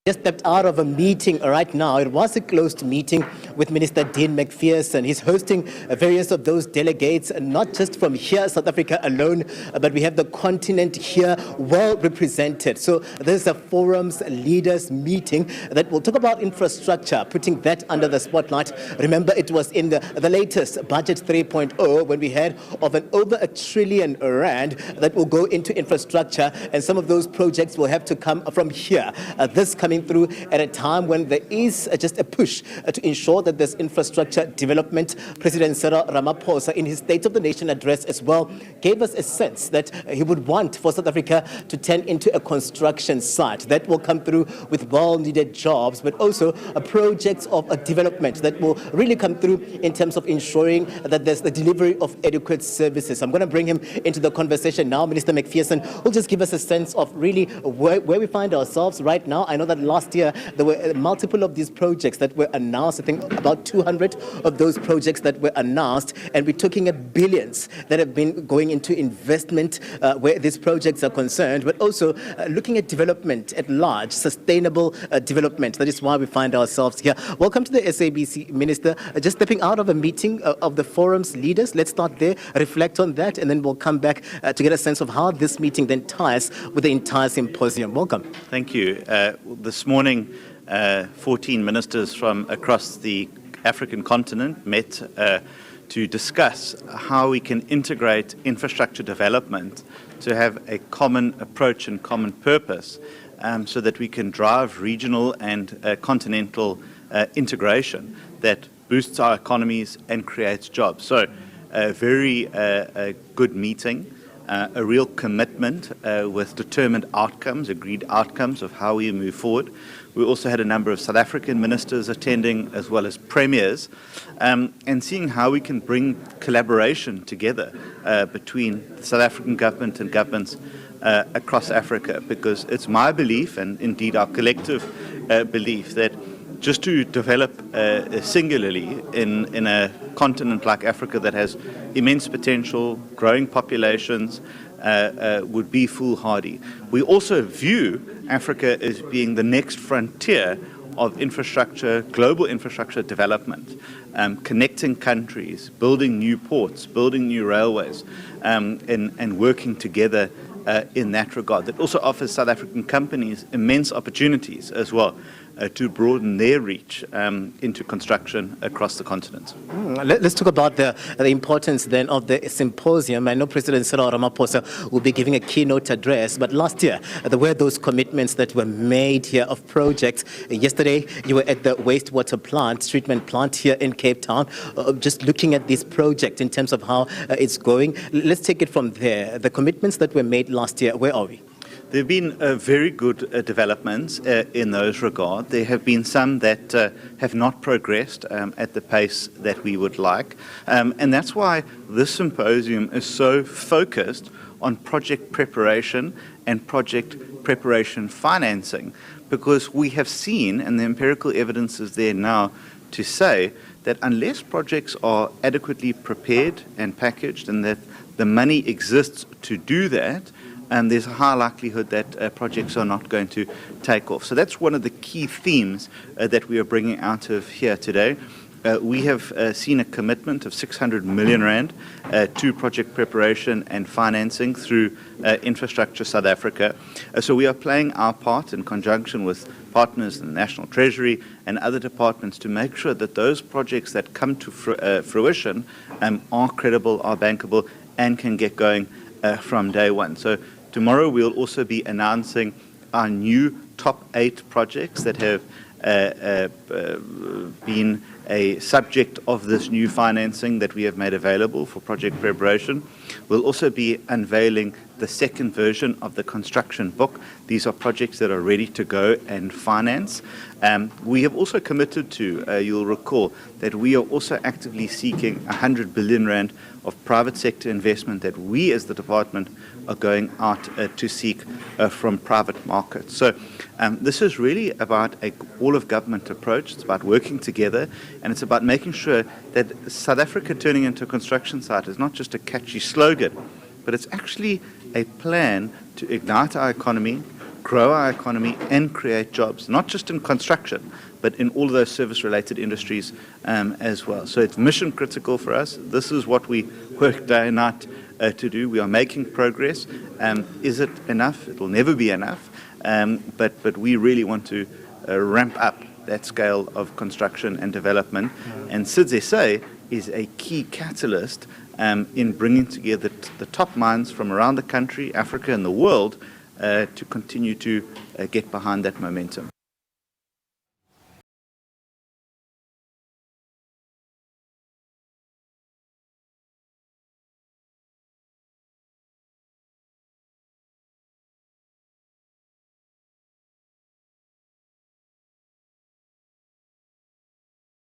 Just stepped out of a meeting right now. It was a closed meeting with Minister Dean Macpherson. He's hosting various of those delegates, not just from here, South Africa alone, but we have the continent here well represented. So there's a forums leaders meeting that will talk about infrastructure, putting that under the spotlight. Remember, it was in the latest budget 3.0 when we had of an over R1 trillion that will go into infrastructure, and some of those projects will have to come from here. This coming through at a time when there is just a push to ensure that there's infrastructure development. President Cyril Ramaphosa, in his State of the Nation address as well, gave us a sense that he would want for South Africa to turn into a construction site that will come through with well-needed jobs, but also projects of development that will really come through in terms of ensuring that there's the delivery of adequate services. I'm going to bring him into the conversation now. Minister Macpherson will just give us a sense of really where we find ourselves right now. I know that last year there were multiple of these projects that were announced. I think about 200 of those projects that were announced, and we're talking at billions that have been going into investment where these projects are concerned, but also looking at development at large, sustainable development. That is why we find ourselves here. Welcome to the SABC, Minister. Just stepping out of a meeting of the forum's leaders. Let's start there, reflect on that, and then we'll come back to get a sense of how this meeting then ties with the entire symposium. Welcome. Thank you. This morning, 14 ministers from across the African continent met to discuss how we can integrate infrastructure development to have a common approach and common purpose, so that we can drive regional and continental integration that boosts our economies and creates jobs. So a very good meeting. A real commitment with determined outcomes, agreed outcomes of how we move forward. We also had a number of South African ministers attending, as well as premiers, and seeing how we can bring collaboration together between the South African government and governments across Africa, because it's my belief, and indeed our collective belief, that just to develop singularly in a continent like Africa that has immense potential, growing populations, would be foolhardy. We also view Africa as being the next frontier of infrastructure, global infrastructure development, connecting countries, building new ports, building new railways, and working together in that regard. That also offers South African companies immense opportunities as well to broaden their reach into construction across the continent. Let's talk about the importance then of the symposium. I know President Cyril Ramaphosa will be giving a keynote address, but last year there were those commitments that were made here of projects. Yesterday you were at the wastewater treatment plant here in Cape Town, just looking at this project in terms of how it's going. Let's take it from there. The commitments that were made last year, where are we? There have been very good developments in those regards. There have been some that have not progressed at the pace that we would like. And that's why this symposium is so focused on project preparation and project preparation financing, because we have seen, and the empirical evidence is there now to say, that unless projects are adequately prepared and packaged, and that the money exists to do that, and there's a high likelihood that projects are not going to take off. So that's one of the key themes that we are bringing out of here today. We have seen a commitment of 600 million rand to project preparation and financing through Infrastructure South Africa. So we are playing our part in conjunction with partners in the National Treasury and other departments to make sure that those projects that come to fruition are credible, are bankable, and can get going from day one. So tomorrow we'll also be announcing our new top 8 projects that have been a subject of this new financing that we have made available for project preparation. We'll also be unveiling the second version of the construction book. These are projects that are ready to go and finance. We have also committed to, you'll recall, that we are also actively seeking 100 billion rand of private sector investment that we as the department are going out to seek from private markets. So this is really about an all-of-government approach. It's about working together, and it's about making sure that South Africa turning into a construction site is not just a catchy slogan, but it's actually a plan to ignite our economy, grow our economy and create jobs, not just in construction, but in all of those service-related industries as well. So it's mission critical for us. This is what we work day and night to do. We are making progress. Is it enough? It will never be enough. But we really want to ramp up that scale of construction and development. And SIDS SA is a key catalyst in bringing together the top minds from around the country, Africa and the world to continue to get behind that momentum.